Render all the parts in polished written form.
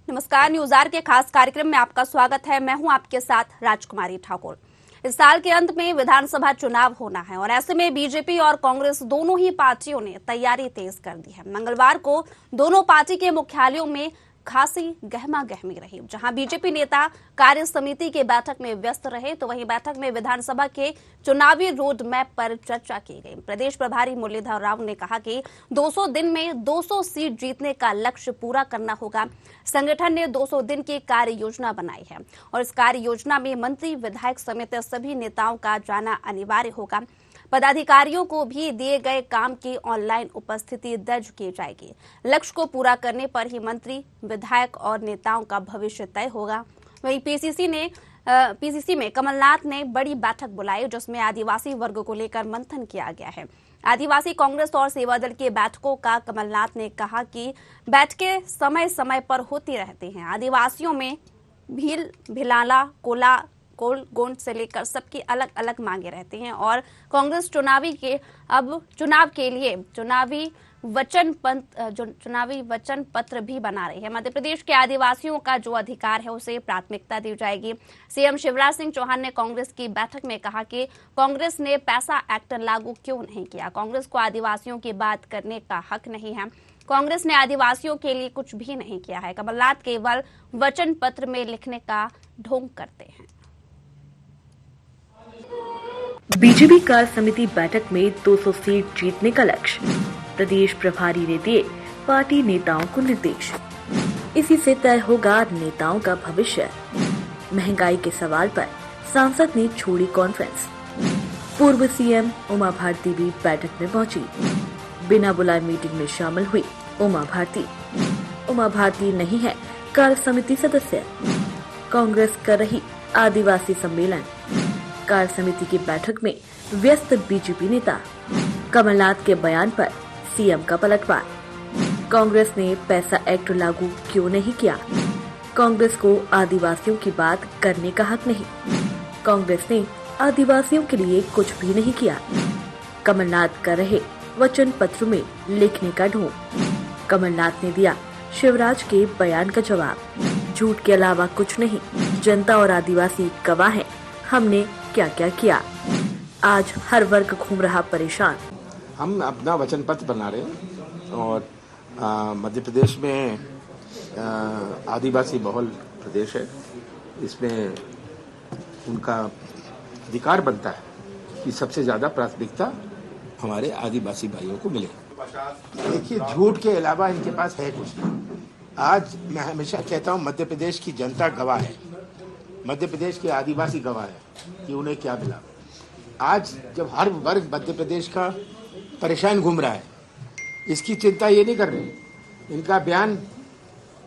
नमस्कार, news are के खास कार्यक्रम में आपका स्वागत है। मैं हूं आपके साथ राजकुमारी ठाकुर। इस साल के अंत में विधानसभा चुनाव होना है और ऐसे में बीजेपी और कांग्रेस दोनों ही पार्टियों ने तैयारी तेज कर दी है। मंगलवार को दोनों पार्टी के मुख्यालयों में खासी गहमा गहमी रही। जहां बीजेपी नेता कार्य समिति की बैठक में व्यस्त रहे, तो वहीं बैठक में विधानसभा के चुनावी रोड मैप पर चर्चा की गई। प्रदेश प्रभारी मुरलीधर राव ने कहा कि 200 दिन में 200 सीट जीतने का लक्ष्य पूरा करना होगा। संगठन ने 200 दिन की कार्य योजना बनाई है और इस कार्य योजना में मंत्री, विधायक समेत सभी नेताओं का जाना अनिवार्य होगा। पदाधिकारियों को भी दिए गए काम की ऑनलाइन उपस्थिति दर्ज की जाएगी। लक्ष्य को पूरा करने पर ही मंत्री, विधायक और नेताओं का भविष्य तय होगा। वहीं पीसीसी में कमलनाथ ने बड़ी बैठक बुलाई, जिसमें आदिवासी वर्ग को लेकर मंथन किया गया है। आदिवासी कांग्रेस और सेवादल की बैठकों का कमलनाथ ने कहा कि बैठकें समय समय पर होती रहती हैं। आदिवासियों में भील, भिलाला, कोल गोंड से लेकर सबकी अलग अलग मांगे रहती हैं और कांग्रेस चुनाव के लिए चुनावी वचन पत्र भी बना रही है। मध्य प्रदेश के आदिवासियों का जो अधिकार है उसे प्राथमिकता दी जाएगी। सीएम शिवराज सिंह चौहान ने कांग्रेस की बैठक में कहा कि कांग्रेस ने पैसा एक्ट लागू क्यों नहीं किया। कांग्रेस को आदिवासियों की बात करने का हक नहीं है। कांग्रेस ने आदिवासियों के लिए कुछ भी नहीं किया है। कमलनाथ केवल वचन पत्र में लिखने का ढोंग करते हैं। बीजेपी कार्य समिति बैठक में 200 सीट जीतने का लक्ष्य, प्रदेश प्रभारी ने दिए पार्टी नेताओं को निर्देश। इसी से तय होगा नेताओं का भविष्य। महंगाई के सवाल पर सांसद ने छोड़ी कॉन्फ्रेंस। पूर्व सीएम उमा भारती भी बैठक में पहुंची। बिना बुलाए मीटिंग में शामिल हुई उमा भारती। उमा भारती नहीं है कार्य समिति सदस्य। कांग्रेस कर रही आदिवासी सम्मेलन। कार्य समिति की बैठक में व्यस्त बीजेपी नेता। कमलनाथ के बयान पर सीएम का पलटवार। कांग्रेस ने पैसा एक्ट लागू क्यों नहीं किया। कांग्रेस को आदिवासियों की बात करने का हक नहीं। कांग्रेस ने आदिवासियों के लिए कुछ भी नहीं किया। कमलनाथ कर रहे वचन पत्र में लिखने का ढोंग। कमलनाथ ने दिया शिवराज के बयान का जवाब। झूठ के अलावा कुछ नहीं। जनता और आदिवासी गवाह हैं हमने क्या क्या किया। आज हर वर्ग घूम रहा परेशान। हम अपना वचन पत्र बना रहे हैं और मध्य प्रदेश में आदिवासी बहुल प्रदेश है। इसमें उनका अधिकार बनता है कि सबसे ज्यादा प्राथमिकता हमारे आदिवासी भाइयों को मिले। देखिए, झूठ के अलावा इनके पास है कुछ नहीं। आज मैं हमेशा कहता हूँ, मध्य प्रदेश की जनता गवाह है, मध्य प्रदेश के आदिवासी गवाह है कि उन्हें क्या मिला। आज जब हर वर्ग मध्य प्रदेश का परेशान घूम रहा है, इसकी चिंता ये नहीं कर रहे। इनका बयान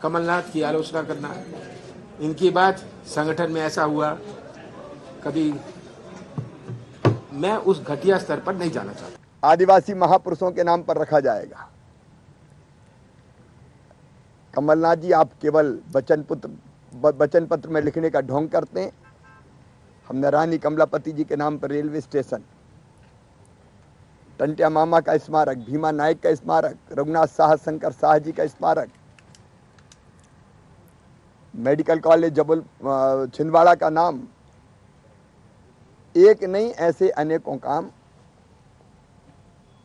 कमलनाथ की आलोचना करना है, इनकी बात संगठन में ऐसा हुआ, कभी मैं उस घटिया स्तर पर नहीं जाना चाहता। आदिवासी महापुरुषों के नाम पर रखा जाएगा। कमलनाथ जी, आप केवल वचन पत्र में लिखने का ढोंग करते हैं। हमने रानी कमलापति जी के नाम पर रेलवे स्टेशन, टंटिया मामा का स्मारक, भीमा नायक का स्मारक, रघुनाथ साह शंकर शाह जी का स्मारक, मेडिकल कॉलेज छिंदवाड़ा का नाम, एक नहीं ऐसे अनेकों काम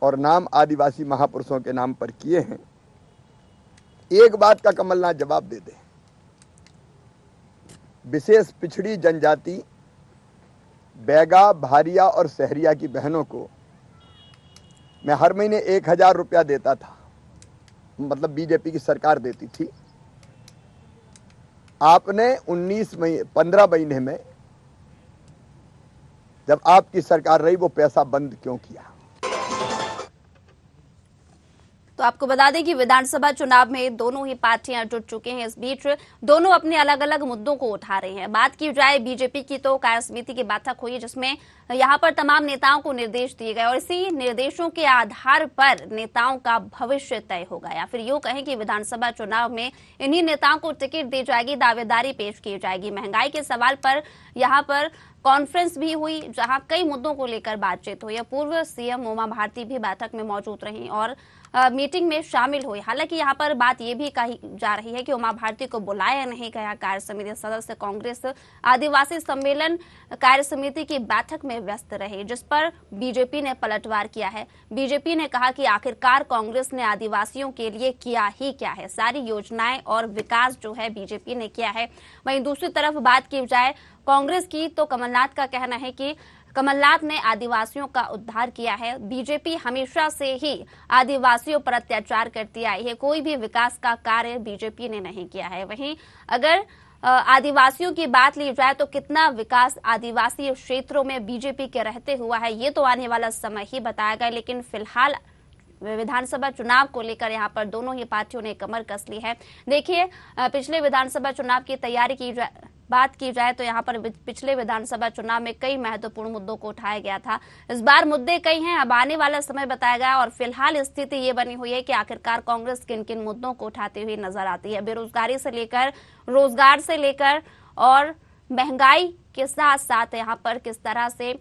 और नाम आदिवासी महापुरुषों के नाम पर किए हैं। एक बात का कमलनाथ जवाब दे दे। विशेष पिछड़ी जनजाति बैगा, भारिया और सहरिया की बहनों को मैं हर महीने 1000 रुपया देता था, मतलब बीजेपी की सरकार देती थी। आपने 15 महीने में जब आपकी सरकार रही वो पैसा बंद क्यों किया? तो आपको बता दें कि विधानसभा चुनाव में दोनों ही पार्टियां जुट चुके हैं। इस बीच दोनों अपने अलग अलग मुद्दों को उठा रहे हैं। बात की जाए बीजेपी की, तो कार्य समिति की बैठक हुई, जिसमें यहां पर तमाम नेताओं को निर्देश दिए गए और इसी निर्देशों के आधार पर नेताओं का भविष्य तय होगा, या फिर यूं कहें कि विधानसभा चुनाव में इन्हीं नेताओं को टिकट दी जाएगी, दावेदारी पेश की जाएगी। महंगाई के सवाल पर यहाँ पर कॉन्फ्रेंस भी हुई, जहां कई मुद्दों को लेकर बातचीत हुई। पूर्व सीएम उमा भारती भी बैठक में मौजूद रही और मीटिंग में शामिल हुए। हालांकि यहाँ पर बात ये भी कही जा रही है कि उमा भारती को बुलाया नहीं गया। कार्य समिति सदस्य कांग्रेस आदिवासी सम्मेलन कार्य समिति की बैठक में व्यस्त रहे, जिस पर बीजेपी ने पलटवार किया है। बीजेपी ने कहा कि आखिरकार कांग्रेस ने आदिवासियों के लिए किया ही क्या है, सारी योजनाएं और विकास जो है बीजेपी ने किया है। वहीं दूसरी तरफ बात की जाए कांग्रेस की, तो कमलनाथ का कहना है कि कमलनाथ ने आदिवासियों का उद्धार किया है। बीजेपी हमेशा से ही आदिवासियों पर अत्याचार करती आई है, कोई भी विकास का कार्य बीजेपी ने नहीं किया है। वहीं अगर आदिवासियों की बात ली जाए तो कितना विकास आदिवासी क्षेत्रों में बीजेपी के रहते हुआ है, ये तो आने वाला समय ही बताएगा। लेकिन फिलहाल विधानसभा चुनाव को लेकर यहाँ पर दोनों ही पार्टियों ने कमर कस ली है। देखिए, पिछले विधानसभा चुनाव की तैयारी की बात की जाए तो यहाँ पर पिछले विधानसभा चुनाव में कई महत्वपूर्ण मुद्दों को उठाया गया था। इस बार मुद्दे कई हैं, अब आने वाला समय बताएगा। और फिलहाल स्थिति ये बनी हुई है कि आखिरकार कांग्रेस किन किन मुद्दों को उठाती हुई नजर आती है। बेरोजगारी से लेकर, रोजगार से लेकर और महंगाई के साथ साथ यहाँ पर किस तरह से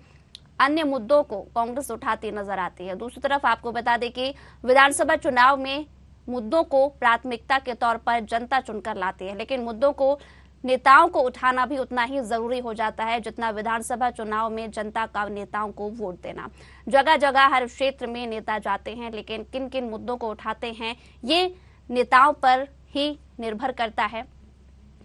अन्य मुद्दों को कांग्रेस उठाती नजर आती है। दूसरी तरफ आपको बता दें कि विधानसभा चुनाव में मुद्दों को प्राथमिकता के तौर पर जनता चुनकर लाती है, लेकिन मुद्दों को नेताओं को उठाना भी उतना ही जरूरी हो जाता है जितना विधानसभा चुनाव में जनता का नेताओं को वोट देना। जगह जगह हर क्षेत्र में नेता जाते हैं, लेकिन किन किन मुद्दों को उठाते हैं ये नेताओं पर ही निर्भर करता है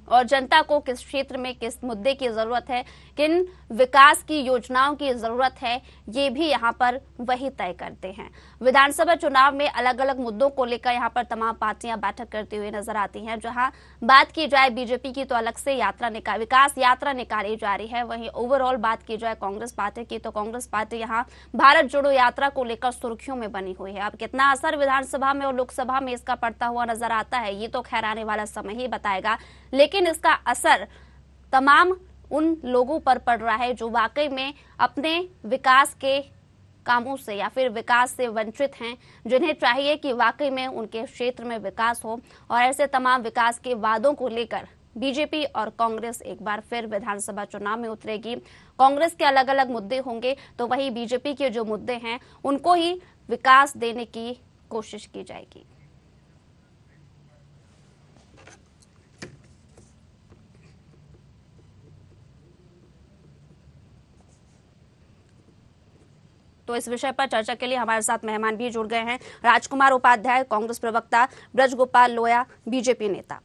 और जनता को किस क्षेत्र में किस मुद्दे की जरूरत है, किन विकास की योजनाओं की जरूरत है, ये भी यहाँ पर वही तय करते हैं। विधानसभा चुनाव में अलग अलग मुद्दों को लेकर यहाँ पर तमाम पार्टियां बैठक करती हुई नजर आती हैं। जहां बात की जाए बीजेपी की तो अलग से विकास यात्रा निकाली जा रही है। वहीं ओवरऑल बात की जाए कांग्रेस पार्टी की तो कांग्रेस पार्टी यहाँ भारत जोड़ो यात्रा को लेकर सुर्खियों में बनी हुई है। अब कितना असर विधानसभा में और लोकसभा में इसका पड़ता हुआ नजर आता है ये तो खैर आने वाला समय ही बताएगा, लेकिन इसका असर तमाम उन लोगों पर पड़ रहा है जो वाकई में अपने विकास के कामों से या फिर विकास से वंचित हैं, जिन्हें चाहिए कि वाकई में उनके क्षेत्र में विकास हो। और ऐसे तमाम विकास के वादों को लेकर बीजेपी और कांग्रेस एक बार फिर विधानसभा चुनाव में उतरेगी। कांग्रेस के अलग अलग मुद्दे होंगे तो वही बीजेपी के जो मुद्दे हैं उनको ही विकास देने की कोशिश की जाएगी। तो इस विषय पर चर्चा के लिए हमारे साथ मेहमान भी जुड़ गए हैं। राजकुमार उपाध्याय, कांग्रेस प्रवक्ता, ब्रजगोपाल लोया, बीजेपी नेता।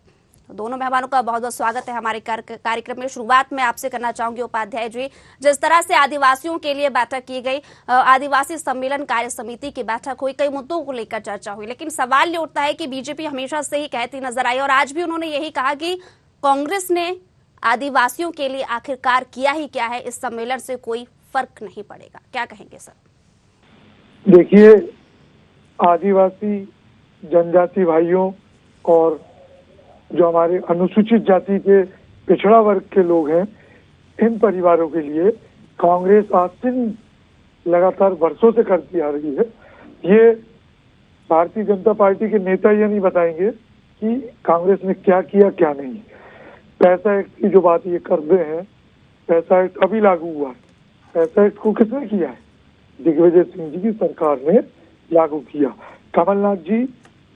दोनों मेहमानों का बहुत बहुत स्वागत है हमारे कार्यक्रम में। शुरुआत में आपसे करना चाहूंगी उपाध्याय जी, जिस तरह से आदिवासियों के लिए बैठक की गई, आदिवासी सम्मेलन कार्य समिति की बैठक हुई, कई मुद्दों को लेकर चर्चा हुई, लेकिन सवाल ये उठता है कि बीजेपी हमेशा से ही कहती नजर आई और आज भी उन्होंने यही कहा कि कांग्रेस ने आदिवासियों के लिए आखिरकार किया ही क्या है, इस सम्मेलन से कोई फर्क नहीं पड़ेगा। क्या कहेंगे सर? देखिए, आदिवासी जनजाति भाइयों और जो हमारे अनुसूचित जाति के पिछड़ा वर्ग के लोग हैं, इन परिवारों के लिए कांग्रेस आज से लगातार वर्षों से करती आ रही है। ये भारतीय जनता पार्टी के नेता ये नहीं बताएंगे कि कांग्रेस ने क्या किया क्या नहीं। पैसा एक्ट की जो बात ये करते हैं, पैसा एक्ट अभी लागू हुआ है। पैसा एक्ट को किसने किया है? दिग्विजय सिंह जी की सरकार ने लागू किया। कमलनाथ जी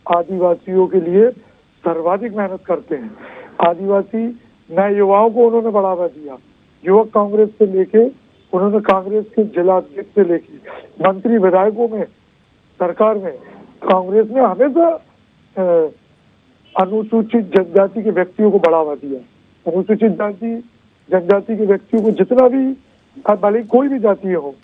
आदिवासियों के लिए सर्वाधिक मेहनत करते हैं। आदिवासी नए युवाओं को उन्होंने बढ़ावा दिया। युवक कांग्रेस से लेके उन्होंने कांग्रेस के जिला अध्यक्ष से लेके मंत्री विधायकों में सरकार में कांग्रेस ने हमेशा अनुसूचित जनजाति के व्यक्तियों को बढ़ावा दिया। अनुसूचित जनजाति के व्यक्तियों को जितना भी, भले कोई भी जातीय हो,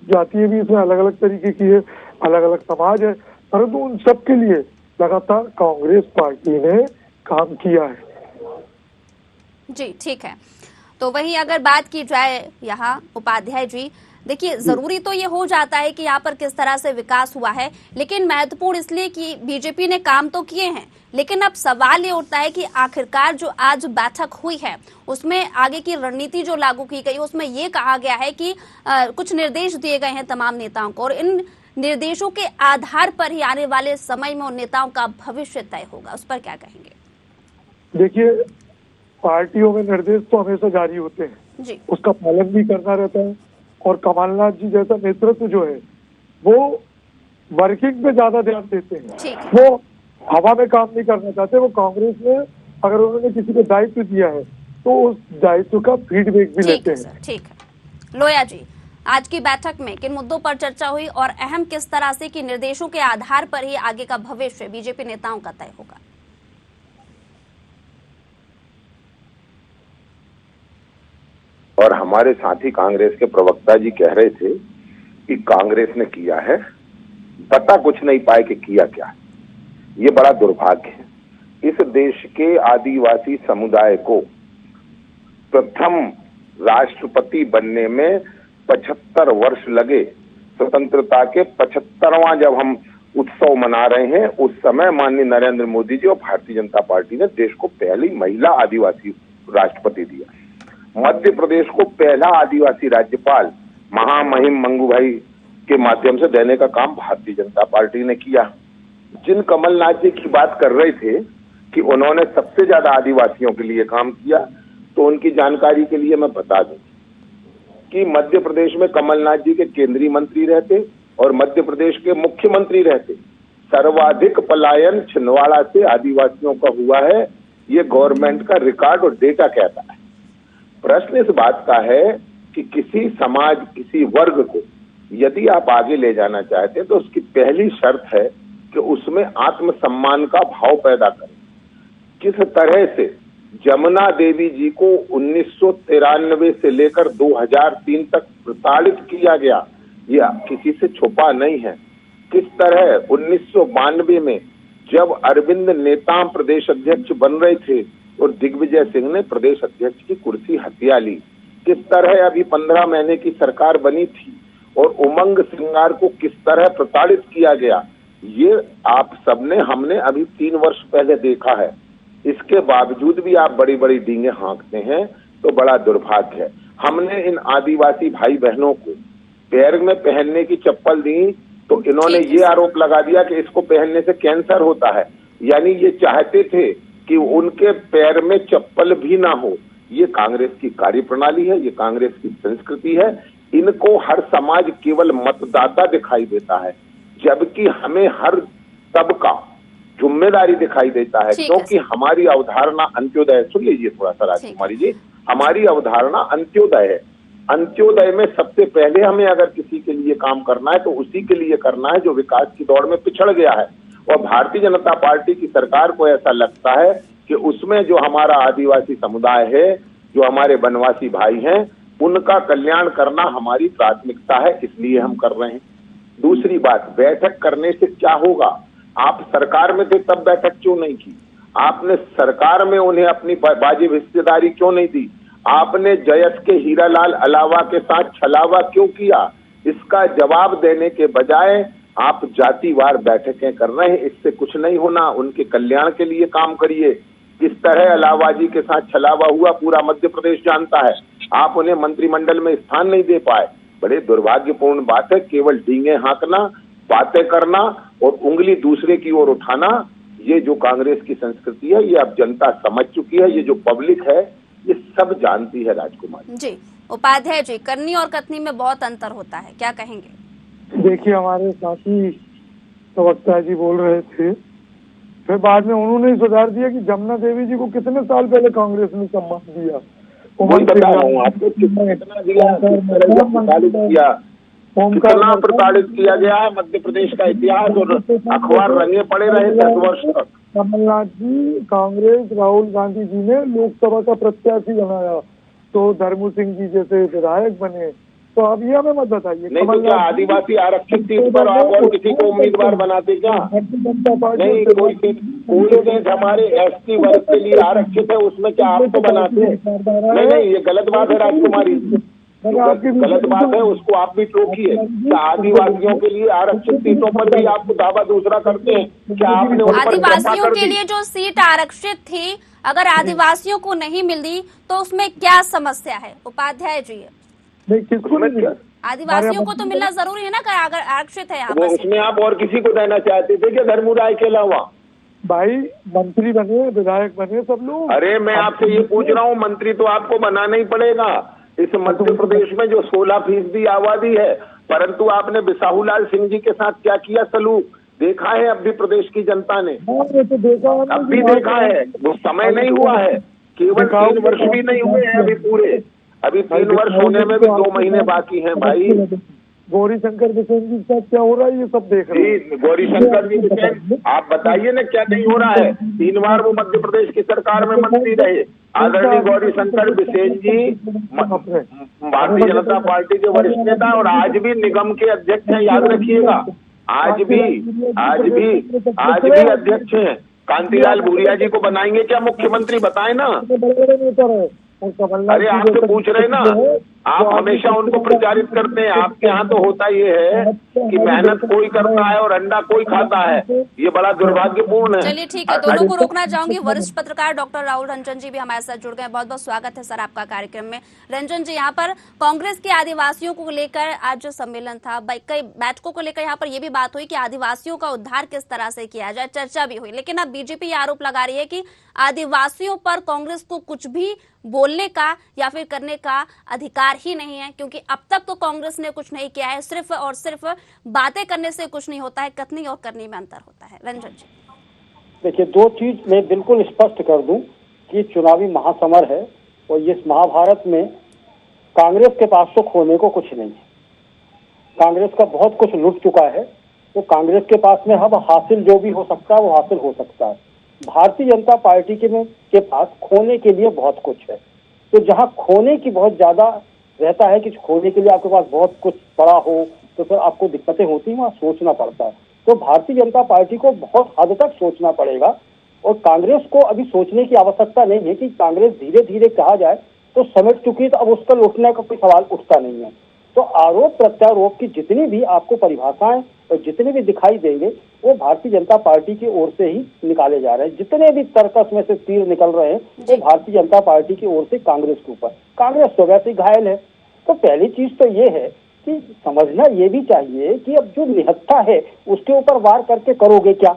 जातीय भी इसमें अलग अलग तरीके की है, अलग अलग समाज है, परंतु उन सब के लिए लगातार कांग्रेस पार्टी ने काम किया है। जी ठीक है, तो वही अगर बात की जाए यहाँ उपाध्याय जी, देखिए जरूरी तो ये हो जाता है कि यहाँ पर किस तरह से विकास हुआ है, लेकिन महत्वपूर्ण इसलिए कि बीजेपी ने काम तो किए हैं, लेकिन अब सवाल ये उठता है कि आखिरकार जो आज बैठक हुई है उसमें आगे की रणनीति जो लागू की गई उसमें ये कहा गया है कि कुछ निर्देश दिए गए हैं तमाम नेताओं को और इन निर्देशों के आधार पर ही आने वाले समय में उन नेताओं का भविष्य तय होगा। उस पर क्या कहेंगे? देखिए, पार्टियों में निर्देश तो हमेशा जारी होते हैं जी, उसका पालन भी करना रहता है और कमलनाथ जी जैसा नेतृत्व जो है वो वर्किंग पे ज्यादा ध्यान देते हैं। ठीक। वो हवा में काम नहीं करना चाहते। वो कांग्रेस में अगर उन्होंने किसी को दायित्व दिया है तो उस दायित्व का फीडबैक भी लेते हैं। सर, ठीक है। लोया जी, आज की बैठक में किन मुद्दों पर चर्चा हुई और अहम किस तरह से कि निर्देशों के आधार पर ही आगे का भविष्य बीजेपी नेताओं का तय होगा? और हमारे साथी कांग्रेस के प्रवक्ता जी कह रहे थे कि कांग्रेस ने किया है, बता कुछ नहीं पाए कि किया क्या है। ये बड़ा दुर्भाग्य है। इस देश के आदिवासी समुदाय को प्रथम राष्ट्रपति बनने में 75 वर्ष लगे। स्वतंत्रता के 75वां जब हम उत्सव मना रहे हैं, उस समय माननीय नरेंद्र मोदी जी और भारतीय जनता पार्टी ने देश को पहली महिला आदिवासी राष्ट्रपति दिया। मध्य प्रदेश को पहला आदिवासी राज्यपाल महामहिम मंगूभाई के माध्यम से देने का काम भारतीय जनता पार्टी ने किया। जिन कमलनाथ जी की बात कर रहे थे कि उन्होंने सबसे ज्यादा आदिवासियों के लिए काम किया, तो उनकी जानकारी के लिए मैं बता दूं कि मध्य प्रदेश में कमलनाथ जी के केंद्रीय मंत्री रहते और मध्य प्रदेश के मुख्यमंत्री रहते। सर्वाधिक पलायन छिंदवाड़ा से आदिवासियों का हुआ है, ये गवर्नमेंट का रिकॉर्ड और डेटा कहता है। प्रश्न इस बात का है कि किसी समाज, किसी वर्ग को यदि आप आगे ले जाना चाहते हैं तो उसकी पहली शर्त है कि उसमें आत्मसम्मान का भाव पैदा करें। किस तरह से जमुना देवी जी को 1993 से लेकर 2003 तक प्रताड़ित किया गया, यह किसी से छुपा नहीं है। किस तरह 1992 में जब अरविंद नेताम प्रदेश अध्यक्ष बन रहे थे और दिग्विजय सिंह ने प्रदेश अध्यक्ष की कुर्सी हथिया ली, किस तरह अभी 15 महीने की सरकार बनी थी और उमंग सिंगार को किस तरह प्रताड़ित किया गया, ये आप सबने, हमने अभी 3 वर्ष पहले देखा है। इसके बावजूद भी आप बड़ी बड़ी डींगे हाँकते हैं तो बड़ा दुर्भाग्य है। हमने इन आदिवासी भाई बहनों को पैर में पहनने की चप्पल दी तो इन्होंने ये आरोप लगा दिया कि इसको पहनने से कैंसर होता है। यानी ये चाहते थे कि उनके पैर में चप्पल भी ना हो। ये कांग्रेस की कार्यप्रणाली है, ये कांग्रेस की संस्कृति है। इनको हर समाज केवल मतदाता दिखाई देता है, जबकि हमें हर तबका जिम्मेदारी दिखाई देता है, क्योंकि हमारी अवधारणा अंत्योदय। सुन लीजिए थोड़ा सा राजकुमारी जी, हमारी अवधारणा अंत्योदय है। अंत्योदय में सबसे पहले हमें अगर किसी के लिए काम करना है तो उसी के लिए करना है जो विकास की दौड़ में पिछड़ गया है। और भारतीय जनता पार्टी की सरकार को ऐसा लगता है कि उसमें जो हमारा आदिवासी समुदाय है, जो हमारे वनवासी भाई हैं, उनका कल्याण करना हमारी प्राथमिकता है, इसलिए हम कर रहे हैं। दूसरी बात, बैठक करने से क्या होगा? आप सरकार में थे तब बैठक क्यों नहीं की? आपने सरकार में उन्हें अपनी वाजिब हिस्सेदारी क्यों नहीं दी? आपने जयस के हीरालाल अलावा के साथ छलावा क्यों किया? इसका जवाब देने के बजाय आप जातिवार बैठकें कर रहे हैं। इससे कुछ नहीं होना। उनके कल्याण के लिए काम करिए। किस तरह अलावा जी के साथ छलावा हुआ पूरा मध्य प्रदेश जानता है। आप उन्हें मंत्रिमंडल में स्थान नहीं दे पाए, बड़े दुर्भाग्यपूर्ण बात है। केवल डींगे हाँकना, बातें करना और उंगली दूसरे की ओर उठाना, ये जो कांग्रेस की संस्कृति है, ये अब जनता समझ चुकी है। ये जो पब्लिक है ये सब जानती है। राजकुमार जी, उपाध्याय जी, करनी और कथनी में बहुत अंतर होता है, क्या कहेंगे? देखिए, हमारे साथी प्रवक्ता जी बोल रहे थे, फिर बाद में उन्होंने सुधार दिया कि जमुना देवी जी को कितने साल पहले कांग्रेस ने सम्मान दिया। कितना प्रताड़ित किया गया है मध्य प्रदेश का इतिहास, और अखबार रंगे पड़े रहे 10 वर्ष तक। कमलनाथ जी, कांग्रेस, राहुल गांधी जी ने लोकसभा का प्रत्याशी बनाया तो धर्मू सिंह जी जैसे विधायक बने। तो अब ये हमें मत बताइए, नहीं तो क्या आदिवासी आरक्षित सीट पर आप और किसी को उम्मीदवार बनाते क्या? नहीं, कोई सीट हमारे एसटी वर्ग के लिए आरक्षित है, उसमें क्या आपको बनाते? नहीं, ये गलत बात है राजकुमारी, गलत बात है, उसको आप भी टोकिए। क्या आदिवासियों के लिए आरक्षित सीटों पर भी आपको दावा दूसरा करते हैं? क्या आपने आदिवासियों के लिए जो सीट आरक्षित थी, अगर आदिवासियों को नहीं मिली तो उसमें क्या समस्या है? उपाध्याय जी, आदिवासियों को तो मिलना जरूरी है ना, अगर आरक्षित है यहाँ पर। उसमें आप और किसी को देना चाहते थे क्या धर्मू राय के अलावा? भाई, मंत्री बने, विधायक बने सब लोग। अरे मैं आपसे ये पूछ रहा हूँ, मंत्री तो आपको बनाना ही पड़ेगा। इस मध्य प्रदेश में जो 16% आबादी है, परंतु आपने बिसाहूलाल सिंह जी के साथ क्या किया सलूक देखा है अब भी प्रदेश की जनता ने, अब भी देखा है। वो समय नहीं हुआ है, केवल 3 वर्ष भी नहीं हुए हैं अभी पूरे, अभी 3 वर्ष होने में भी 2 महीने बाकी हैं भाई। गौरी शंकर बिसेन जी के साथ क्या हो रहा है ये सब देख रहे हैं। गौरी शंकर जी बिसेन, आप बताइए ना क्या नहीं हो रहा है। 3 बार वो मध्य प्रदेश की सरकार में मंत्री रहे। आदरणीय गौरी शंकर बिसेन जी भारतीय जनता पार्टी के वरिष्ठ नेता और आज भी निगम के अध्यक्ष हैं, याद रखिएगा। आज भी अध्यक्ष हैं। कांतिलाल भूरिया जी को बनाएंगे क्या मुख्यमंत्री, बताए ना। अरे आपसे पूछ रहे ना, आप हमेशा उनको प्रचारित करते हैं। आपके यहाँ तो होता ये है कि मेहनत कोई करता है और अंडा कोई खाता है, ये बड़ा दुर्भाग्यपूर्ण है। चलिए ठीक है, दोनों को रोकना चाहूंगी। वरिष्ठ पत्रकार डॉक्टर राहुल रंजन जी भी हमारे साथ जुड़ गए। बहुत बहुत स्वागत है सर आपका कार्यक्रम में। रंजन जी, यहाँ पर कांग्रेस के आदिवासियों को लेकर आज जो सम्मेलन था, कई बैठकों को लेकर यहाँ पर ये भी बात हुई कि आदिवासियों का उद्धार किस तरह से किया जाए, चर्चा भी हुई। लेकिन अब बीजेपी आरोप लगा रही है कि आदिवासियों पर कांग्रेस को कुछ भी बोलने का या फिर करने का अधिकार ही नहीं है, क्योंकि अब तक तो कांग्रेस ने कुछ नहीं किया है। सिर्फ और सिर्फ बातें करने से कुछ नहीं होता है, कथनी और करनी में अंतर होता है। रंजन जी, देखिए, 2 चीज मैं बिल्कुल स्पष्ट कर दूं कि चुनावी महासमर है और इस महाभारत में कांग्रेस के पास तो खोने को कुछ नहीं है। कांग्रेस का बहुत कुछ लुट चुका है, तो कांग्रेस के पास में अब हासिल जो भी हो सकता है वो हासिल हो सकता है। भारतीय जनता पार्टी के पास खोने के लिए बहुत कुछ है। तो जहां खोने की बहुत ज्यादा रहता है कि खोने के लिए आपके पास बहुत कुछ पड़ा हो तो फिर आपको दिक्कतें होती हैं, वहां सोचना पड़ता है। तो भारतीय जनता पार्टी को बहुत हद तक सोचना पड़ेगा और कांग्रेस को अभी सोचने की आवश्यकता नहीं है कि कांग्रेस धीरे धीरे कहा जाए तो समेट चुकी है, तो अब उसका लौटने का कोई सवाल उठता नहीं है। तो आरोप प्रत्यारोप की जितनी भी आपको परिभाषाएं और जितने भी दिखाई देंगे वो भारतीय जनता पार्टी की ओर से ही निकाले जा रहे हैं। जितने भी तर्कस में से तीर निकल रहे हैं वो भारतीय जनता पार्टी की ओर से कांग्रेस के ऊपर। कांग्रेस तो वैसे ही घायल है। तो पहली चीज तो ये है कि समझना ये भी चाहिए कि अब जो निहत्था है उसके ऊपर वार करके करोगे क्या।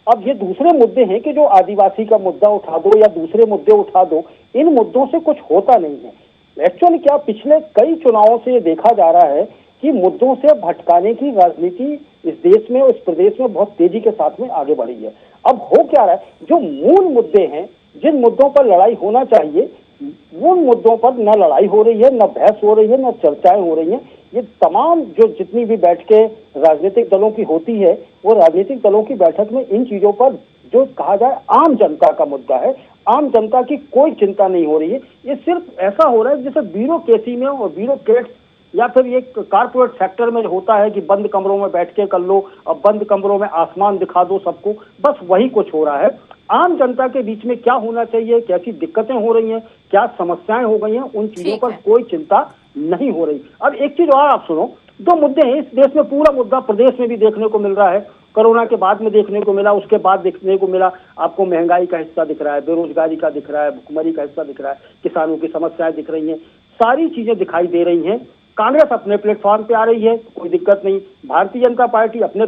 अब ये दूसरे मुद्दे हैं कि जो आदिवासी का मुद्दा उठा दो या दूसरे मुद्दे उठा दो, इन मुद्दों से कुछ होता नहीं है। एक्चुअली क्या पिछले कई चुनावों से ये देखा जा रहा है कि मुद्दों से भटकाने की राजनीति इस देश में, इस प्रदेश में बहुत तेजी के साथ में आगे बढ़ी है। अब हो क्या रहा है, जो मूल मुद्दे हैं, जिन मुद्दों पर लड़ाई होना चाहिए, उन मुद्दों पर न लड़ाई हो रही है, न बहस हो रही है, न चर्चाएं हो रही हैं। ये तमाम जो जितनी भी बैठकें राजनीतिक दलों की होती है, वो राजनीतिक दलों की बैठक में इन चीजों पर जो कहा जाए आम जनता का मुद्दा है, आम जनता की कोई चिंता नहीं हो रही है। ये सिर्फ ऐसा हो रहा है जैसे ब्यूरोक्रेसी में और ब्यूरोक्रेट्स या फिर ये कारपोरेट सेक्टर में होता है कि बंद कमरों में बैठ के कर लो, अब बंद कमरों में आसमान दिखा दो सबको, बस वही कुछ हो रहा है। आम जनता के बीच में क्या होना चाहिए, कैसी दिक्कतें हो रही हैं, क्या समस्याएं हो गई हैं, उन चीजों पर कोई चिंता नहीं हो रही। अब एक चीज और आप सुनो, 2 मुद्दे हैं इस देश में। पूरा मुद्दा प्रदेश में भी देखने को मिल रहा है, कोरोना के बाद में देखने को मिला, उसके बाद देखने को मिला। आपको महंगाई का हिस्सा दिख रहा है, बेरोजगारी का दिख रहा है, भुखमरी का हिस्सा दिख रहा है, किसानों की समस्याएं दिख रही हैं, सारी चीजें दिखाई दे रही हैं। कांग्रेस अपने प्लेटफॉर्म पे आ रही है, कोई दिक्कत नहीं। भारतीय जनता पार्टी अपने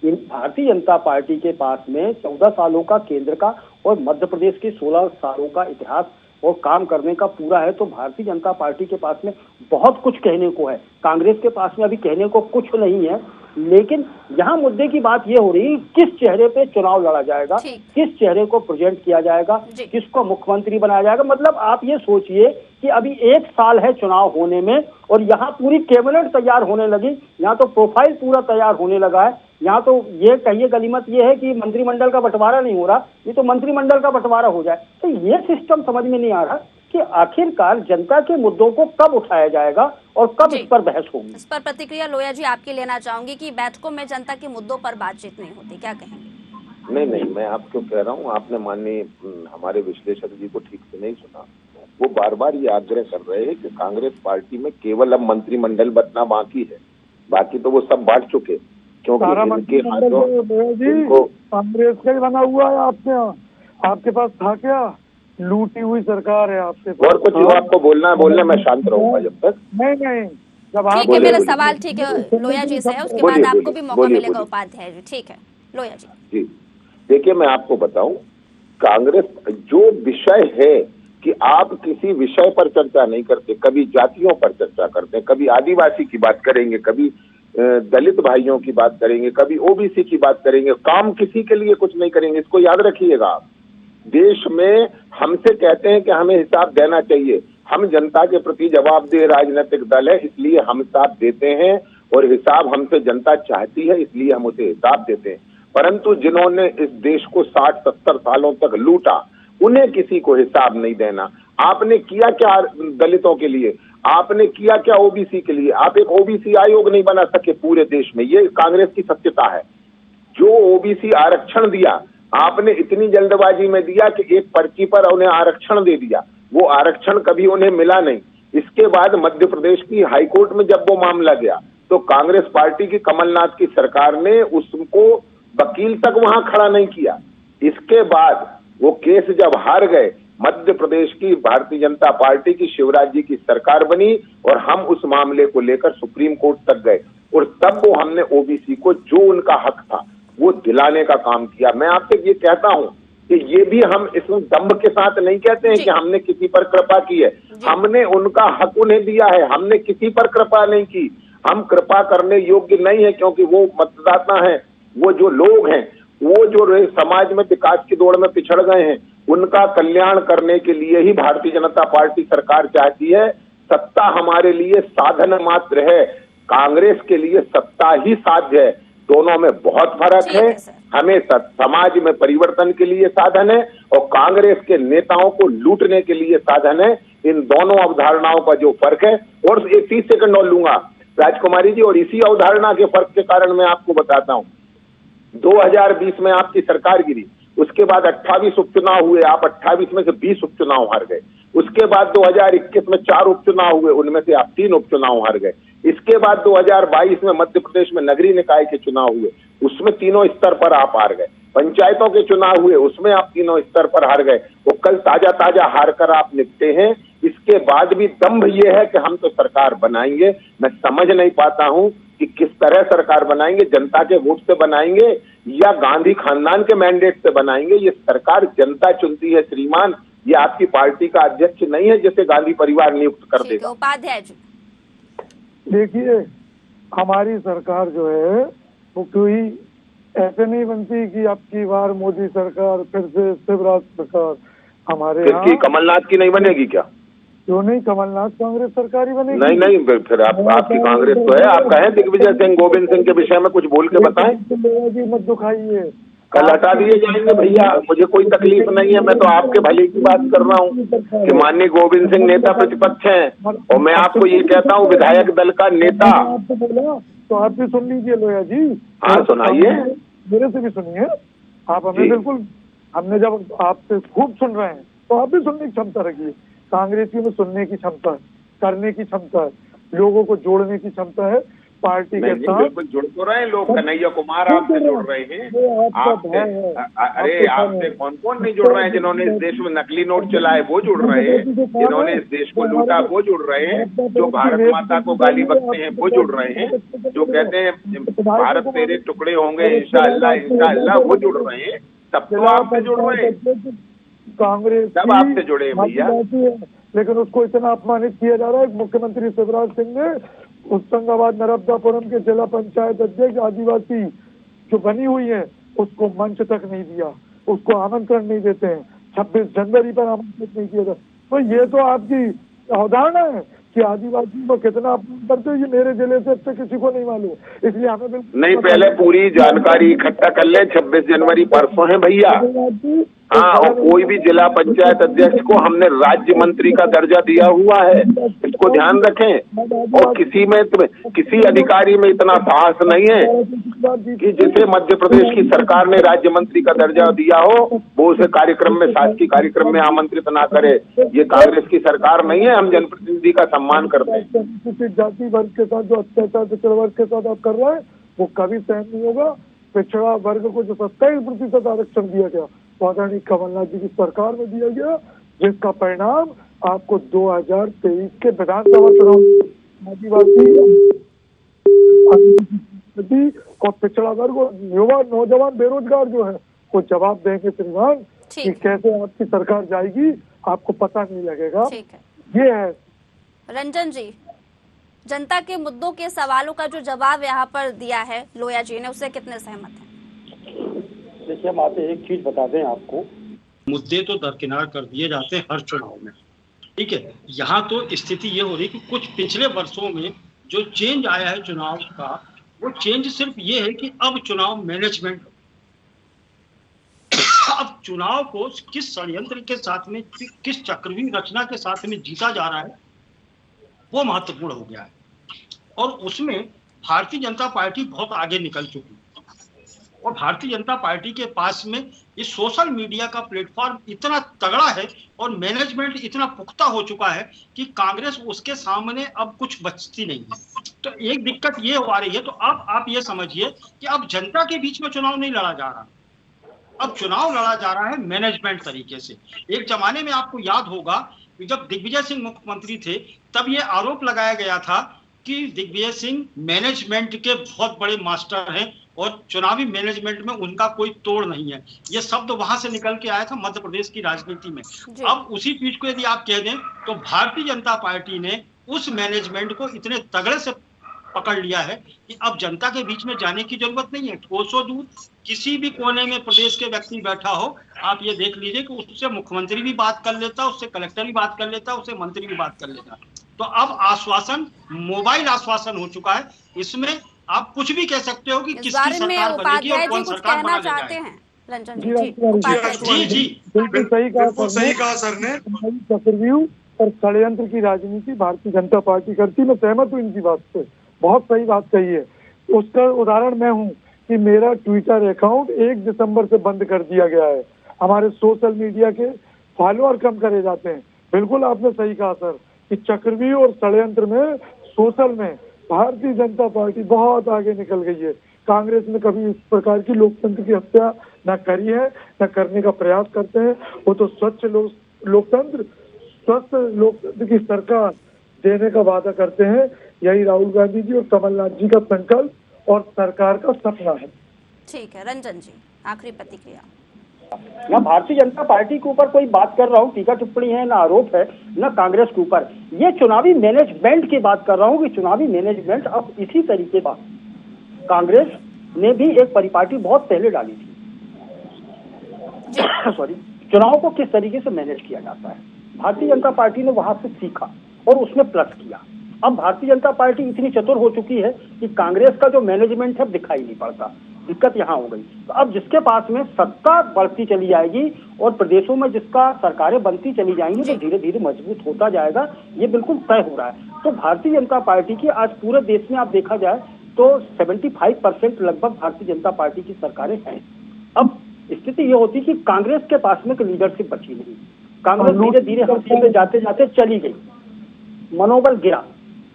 भारतीय जनता पार्टी के पास में 14 सालों का केंद्र का और मध्य प्रदेश के 16 सालों का इतिहास और काम करने का पूरा है। तो भारतीय जनता पार्टी के पास में बहुत कुछ कहने को है, कांग्रेस के पास में अभी कहने को कुछ नहीं है। लेकिन यहाँ मुद्दे की बात ये हो रही है किस चेहरे पे चुनाव लड़ा जाएगा, किस चेहरे को प्रेजेंट किया जाएगा, किसको मुख्यमंत्री बनाया जाएगा। मतलब आप ये सोचिए कि अभी 1 साल है चुनाव होने में और यहाँ पूरी कैबिनेट तैयार होने लगी, यहाँ तो प्रोफाइल पूरा तैयार होने लगा है। यहाँ तो ये कहिए गलीमत ये है कि मंत्रिमंडल का बंटवारा नहीं हो रहा, ये तो मंत्रिमंडल का बंटवारा हो जाए। तो ये सिस्टम समझ में नहीं आ रहा कि आखिरकार जनता के मुद्दों को कब उठाया जाएगा और कब इस पर बहस होगी। इस पर प्रतिक्रिया लोया जी आपकी लेना चाहूंगी कि बैठकों में जनता के मुद्दों पर बातचीत नहीं होती, क्या कहेंगे? नहीं, मैं आपको कह रहा हूँ, आपने माननीय हमारे विश्लेषक जी को ठीक से नहीं सुना। वो बार बार ये आग्रह कर रहे हैं कि कांग्रेस पार्टी में केवल अब मंत्रिमंडल बनना बाकी है, बाकी तो वो सब बांट चुके, क्योंकि इनके हाथों कांग्रेस का ही बना हुआ है। आपके पास था क्या? लूटी हुई सरकार है आपके पास। और कुछ आपको बोलना है बोलने, मैं शांत रहूंगा जब तक। नहीं, जब आप ठीक है, मेरा सवाल ठीक है लोया जी से है, उसके बाद आपको भी मौका मिलेगा उपाध्याय जी। ठीक है लोया जी। जी देखिए, मैं आपको बताऊं, कांग्रेस जो विषय है कि आप किसी विषय पर चर्चा नहीं करते, कभी जातियों पर चर्चा करते हैं, कभी आदिवासी की बात करेंगे, कभी दलित भाइयों की बात करेंगे, कभी ओबीसी की बात करेंगे, काम किसी के लिए कुछ नहीं करेंगे। इसको याद रखिएगा आप। देश में हमसे कहते हैं कि हमें हिसाब देना चाहिए, हम जनता के प्रति जवाबदेह राजनीतिक दल है, इसलिए हम हिसाब देते हैं और हिसाब हमसे जनता चाहती है, इसलिए हम उसे हिसाब देते हैं। परंतु जिन्होंने इस देश को 60-70 सालों तक लूटा, उन्हें किसी को हिसाब नहीं देना। आपने किया क्या दलितों के लिए, आपने किया क्या ओबीसी के लिए? आप एक ओबीसी आयोग नहीं बना सके पूरे देश में, ये कांग्रेस की सत्यता है। जो ओबीसी आरक्षण दिया, आपने इतनी जल्दबाजी में दिया कि एक पर्ची पर उन्हें आरक्षण दे दिया, वो आरक्षण कभी उन्हें मिला नहीं। इसके बाद मध्य प्रदेश की हाईकोर्ट में जब वो मामला गया तो कांग्रेस पार्टी की कमलनाथ की सरकार ने उसको वकील तक वहां खड़ा नहीं किया। इसके बाद वो केस जब हार गए, मध्य प्रदेश की भारतीय जनता पार्टी की शिवराज जी की सरकार बनी और हम उस मामले को लेकर सुप्रीम कोर्ट तक गए और तब वो हमने ओबीसी को जो उनका हक था वो दिलाने का काम किया। मैं आपसे ये कहता हूं कि ये भी हम इसमें दम्भ के साथ नहीं कहते हैं कि हमने किसी पर कृपा की है, हमने उनका हक उन्हें दिया है, हमने किसी पर कृपा नहीं की। हम कृपा करने योग्य नहीं है क्योंकि वो मतदाता हैं, वो जो लोग हैं, वो जो समाज में विकास की दौड़ में पिछड़ गए हैं, उनका कल्याण करने के लिए ही भारतीय जनता पार्टी सरकार चाहती है। सत्ता हमारे लिए साधन मात्र है, कांग्रेस के लिए सत्ता ही साध्य है। दोनों में बहुत फर्क है। हमें समाज में परिवर्तन के लिए साधन है और कांग्रेस के नेताओं को लूटने के लिए साधन है। इन दोनों अवधारणाओं का जो फर्क है, और 30 सेकंड और लूंगा राजकुमारी जी, और इसी अवधारणा के फर्क के कारण मैं आपको बताता हूं। 2020 में आपकी सरकार गिरी, उसके बाद 28 उपचुनाव हुए, आप 28 में से 20 उपचुनाव हार गए। उसके बाद 2021 में 4 उपचुनाव हुए, उनमें से आप 3 उपचुनाव हार गए। इसके बाद 2022 में मध्य प्रदेश में नगरीय निकाय के चुनाव हुए, उसमें तीनों स्तर पर आप हार गए। पंचायतों के चुनाव हुए, उसमें आप तीनों स्तर पर हार गए। वो कल ताजा हार कर आप निपटे हैं। इसके बाद भी दम्भ ये है कि हम तो सरकार बनाएंगे। मैं समझ नहीं पाता हूं कि किस तरह सरकार बनाएंगे, जनता के वोट से बनाएंगे या गांधी खानदान के मैंडेट से बनाएंगे। ये सरकार जनता चुनती है श्रीमान, ये आपकी पार्टी का अध्यक्ष नहीं है जिसे गांधी परिवार नियुक्त कर देगा। उपाध्याय जी, देखिए, हमारी सरकार जो है वो कोई ऐसे नहीं बनती कि अब की बार मोदी सरकार, फिर से शिवराज सरकार। हमारे यहाँ कमलनाथ की नहीं बनेगी क्या? क्यों नहीं, कमलनाथ कांग्रेस सरकार ही बनेगी। नहीं, फिर आपकी कांग्रेस तो है। आप कहें दिग्विजय सिंह, गोविंद सिंह के विषय में कुछ बोल के बताएं। मत दुखाइए, कल हटा दिए जाएंगे भैया, मुझे कोई तकलीफ नहीं है। मैं तो आपके भले की बात कर रहा हूँ कि माननीय गोविंद सिंह नेता प्रतिपक्ष हैं और मैं आपको ये कहता हूँ विधायक दल का नेता। आपको बोला तो आप भी सुन लीजिए लोया जी। हाँ, सुनाइए, मेरे से भी सुनिए। आप हमें बिल्कुल, हमने जब आपसे खूब सुन रहे हैं तो आप भी सुनने की क्षमता रखिए। कांग्रेसियों में सुनने की क्षमता है, करने की क्षमता है, लोगों को जोड़ने की क्षमता है पार्टी के साथ। बिल्कुल जुड़ तो रहे हैं लोग। कन्हैया कुमार आपसे जुड़ रहे हैं, आपसे, अरे आपसे कौन कौन नहीं जुड़ रहे हैं? जिन्होंने इस देश में नकली नोट चलाए वो जुड़ रहे हैं, जिन्होंने इस देश को लूटा वो जुड़ रहे हैं, जो भारत माता को गाली बकते हैं वो जुड़ रहे हैं, जो कहते हैं भारत तेरे टुकड़े होंगे इंशाअल्लाह वो जुड़ रहे हैं। सब तो आपसे जुड़ रहे हैं, कांग्रेस सब आपसे जुड़े हैं भैया। लेकिन उसको इतना अपमानित किया जा रहा है। मुख्यमंत्री शिवराज सिंह ने होशंगाबाद नर्मदापुरम के जिला पंचायत अध्यक्ष आदिवासी जो बनी हुई है उसको मंच तक नहीं दिया, उसको आमंत्रण नहीं देते हैं। 26 जनवरी पर आमंत्रित नहीं किया था। तो ये तो आपकी अवधारणा है कि आदिवासी को कितना अपमान करते हो, ये मेरे जिले से अब किसी को नहीं मालूम। इसलिए हमें बिल्कुल नहीं, पहले पूरी जानकारी इकट्ठा कर ले। 26 जनवरी परसों है भैया। हाँ, और कोई भी जिला पंचायत अध्यक्ष को हमने राज्य मंत्री का दर्जा दिया हुआ है, इसको ध्यान रखें। और किसी अधिकारी में इतना साहस नहीं है कि जिसे मध्य प्रदेश की सरकार ने राज्य मंत्री का दर्जा दिया हो वो उसे कार्यक्रम में, शासकीय कार्यक्रम में आमंत्रित ना करे। ये कांग्रेस की सरकार नहीं है, हम जनप्रतिनिधि का सम्मान करते हैं। जाति वर्ग के साथ जो अत्याचार पिछड़ा वर्ग के साथ आप कर रहे हैं वो कभी सहन नहीं होगा। पिछड़ा वर्ग को जो 27% आरक्षण दिया गया आदरणीय कमलनाथ जी की सरकार में दिया गया, जिसका परिणाम आपको 2023 के विधानसभा चुनाव आदिवासी और पिछड़ा वर्ग और युवा नौजवान बेरोजगार जो है वो जवाब देंगे श्रीमान कि कैसे आपकी सरकार जाएगी। आपको पता नहीं लगेगा। ठीक है, ये है। रंजन जी, जनता के मुद्दों के सवालों का जो जवाब यहाँ पर दिया है लोया जी ने, उससे कितने सहमत हैं? देखिए, हम आपसे एक चीज बता दें आपको, मुद्दे तो दरकिनार कर दिए जाते हैं हर चुनाव में, ठीक है। यहाँ तो स्थिति ये हो रही कि कुछ पिछले वर्षों में जो चेंज आया है चुनाव का, वो चेंज सिर्फ ये है कि अब चुनाव मैनेजमेंट, अब चुनाव को किस षड्यंत्र के साथ में, किस चक्रव्यूह रचना के साथ में जीता जा रहा है, वो महत्वपूर्ण हो गया है। और उसमें भारतीय जनता पार्टी बहुत आगे निकल चुकी है। और भारतीय जनता पार्टी के पास में इस सोशल मीडिया का प्लेटफॉर्म इतना तगड़ा है और मैनेजमेंट इतना पुख्ता हो चुका है कि कांग्रेस उसके सामने अब कुछ बचती नहीं है। तो एक दिक्कत ये आ रही है, तो अब आप ये समझिए कि अब जनता के बीच में चुनाव नहीं लड़ा जा रहा, अब चुनाव लड़ा जा रहा है मैनेजमेंट तरीके से। एक जमाने में आपको याद होगा कि जब दिग्विजय सिंह मुख्यमंत्री थे, तब ये आरोप लगाया गया था कि दिग्विजय सिंह मैनेजमेंट के बहुत बड़े मास्टर हैं और चुनावी मैनेजमेंट में उनका कोई तोड़ नहीं है। ये शब्द वहां से निकल के आया था मध्य प्रदेश की राजनीति में। अब उसी चीज को यदि आप कह दें तो भारतीय जनता पार्टी ने उस मैनेजमेंट को इतने तगड़े से पकड़ लिया है कि अब जनता के बीच में जाने की जरूरत नहीं है। कोसों दूर किसी भी कोने में प्रदेश के व्यक्ति बैठा हो, आप ये देख लीजिए कि उससे मुख्यमंत्री भी बात कर लेता, उससे कलेक्टर भी बात कर लेता, उससे मंत्री भी बात कर लेता। तो अब आश्वासन मोबाइल आश्वासन हो चुका है। इसमें आप कुछ भी कह सकते हो कि किसकी सरकार बनेगी और कौन सरकार बना चाहते हैं। रंजन जी, जी बिल्कुल सही कहा सर ने। चक्रव्यूह और षड्यंत्र की राजनीति भारतीय जनता पार्टी करती, मैं सहमत हूँ इनकी बात से, बहुत सही बात कही है। उसका उदाहरण मैं हूँ कि मेरा ट्विटर अकाउंट 1 दिसंबर से बंद कर दिया गया है। हमारे सोशल मीडिया के फॉलोअर कम करे जाते हैं। बिल्कुल आपने सही कहा सर कि चक्रव्यूह और षड्यंत्र में, सोशल में भारतीय जनता पार्टी बहुत आगे निकल गई है। कांग्रेस ने कभी इस प्रकार की लोकतंत्र की हत्या न करी है, न करने का प्रयास करते हैं। वो तो स्वच्छ लोकतंत्र, स्वस्थ लोकतंत्र की सरकार देने का वादा करते हैं। यही राहुल गांधी जी और कमलनाथ जी का संकल्प और सरकार का सपना है। ठीक है, रंजन जी आखिरी प्रतिक्रिया। ना भारतीय जनता पार्टी के ऊपर कोई बात कर रहा हूँ, टीका टिप्पणी है, ना आरोप है, ना कांग्रेस के ऊपर। ये चुनावी मैनेजमेंट की बात कर रहा हूँ कि चुनावी मैनेजमेंट अब इसी तरीके का, कांग्रेस ने भी एक परिपाटी बहुत पहले डाली थी सॉरी, चुनाव को किस तरीके से मैनेज किया जाता है। भारतीय जनता पार्टी ने वहां से सीखा और उसमें प्लस किया। अब भारतीय जनता पार्टी इतनी चतुर हो चुकी है कि कांग्रेस का जो मैनेजमेंट है दिखाई नहीं पड़ता। दिक्कत यहाँ हो गई। तो अब जिसके पास में सत्ता बढ़ती चली जाएगी और प्रदेशों में जिसका सरकारें बनती चली जाएंगी, तो धीरे धीरे मजबूत होता जाएगा। ये बिल्कुल तय हो रहा है। तो भारतीय जनता पार्टी की आज पूरे देश में आप देखा जाए तो 75% लगभग भारतीय जनता पार्टी की सरकारें हैं। अब स्थिति ये होती कि कांग्रेस के पास में लीडरशिप बची नहीं। कांग्रेस धीरे धीरे हत्या पे जाते जाते चली गई, मनोबल गिरा।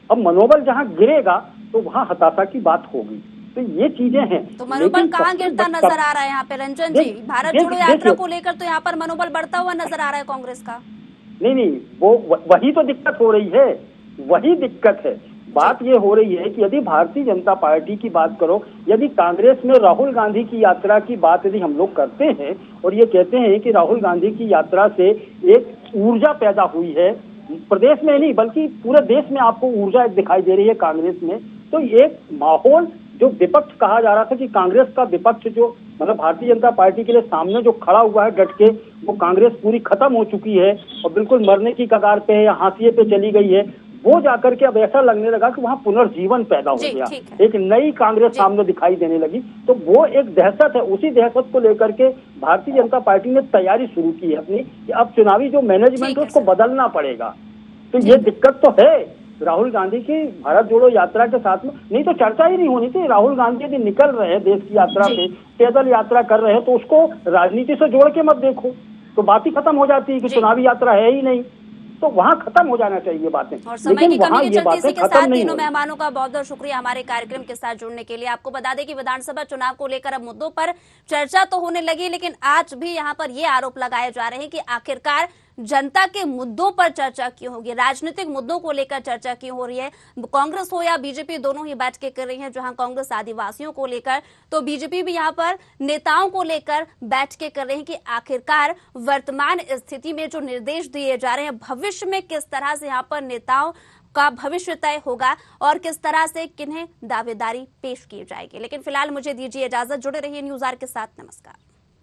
अब मनोबल जहाँ गिरेगा तो वहाँ हताशा की बात होगी। तो ये चीजें हैं। तो मनोबल कहाँ गिरता नजर आ रहा है यहाँ पे रंजन जी? भारत जोड़ो यात्रा को लेकर तो यहाँ पर मनोबल बढ़ता हुआ नजर आ रहा है कांग्रेस का। नहीं, वो वही तो दिक्कत हो रही है, वही दिक्कत है। बात ये हो रही है कि यदि भारतीय जनता पार्टी की बात करो, यदि कांग्रेस में राहुल गांधी की यात्रा की बात यदि हम लोग करते हैं और ये कहते हैं कि राहुल गांधी की यात्रा से एक ऊर्जा पैदा हुई है, प्रदेश में नहीं बल्कि पूरे देश में आपको ऊर्जा दिखाई दे रही है कांग्रेस में, तो एक माहौल जो विपक्ष कहा जा रहा था कि कांग्रेस का विपक्ष जो मतलब भारतीय जनता पार्टी के लिए सामने जो खड़ा हुआ है डट के, वो कांग्रेस पूरी खत्म हो चुकी है और बिल्कुल मरने की कगार पे है या हाशिए पे चली गई है, वो जाकर के अब ऐसा लगने लगा कि वहाँ पुनर्जीवन पैदा हो गया, एक नई कांग्रेस सामने दिखाई देने लगी। तो वो एक दहशत है, उसी दहशत को लेकर के भारतीय जनता पार्टी ने तैयारी शुरू की है अपनी कि अब चुनावी जो मैनेजमेंट है उसको बदलना पड़ेगा। तो ये दिक्कत तो है राहुल गांधी की भारत जोड़ो यात्रा के साथ में, नहीं तो चर्चा ही नहीं होनी थी। राहुल गांधी यदि निकल रहे हैं देश की यात्रा पे, पैदल यात्रा कर रहे हैं, तो उसको राजनीति से जोड़ के मत देखो, तो बात ही खत्म हो जाती है कि चुनावी यात्रा है ही नहीं। तो वहाँ खत्म हो जाना चाहिए बातें। और समय की कमी के चलते इसी के साथ तीनों मेहमानों का बहुत बहुत शुक्रिया हमारे कार्यक्रम के साथ जुड़ने के लिए। आपको बता दें कि विधानसभा चुनाव को लेकर अब मुद्दों पर चर्चा तो होने लगी, लेकिन आज भी यहाँ पर ये आरोप लगाए जा रहे हैं कि आखिरकार जनता के मुद्दों पर चर्चा क्यों होगी, राजनीतिक मुद्दों को लेकर चर्चा क्यों हो रही है। कांग्रेस हो या बीजेपी दोनों ही बैठकें कर रही हैं, जहां कांग्रेस आदिवासियों को लेकर तो बीजेपी भी यहां पर नेताओं को लेकर बैठकें कर रहे हैं कि आखिरकार वर्तमान स्थिति में जो निर्देश दिए जा रहे हैं, भविष्य में किस तरह से यहां पर नेताओं का भविष्य तय होगा और किस तरह से किन्हें दावेदारी पेश की जाएगी। लेकिन फिलहाल मुझे दीजिए इजाजत, जुड़े रहिए न्यूज़ आर के साथ। नमस्कार।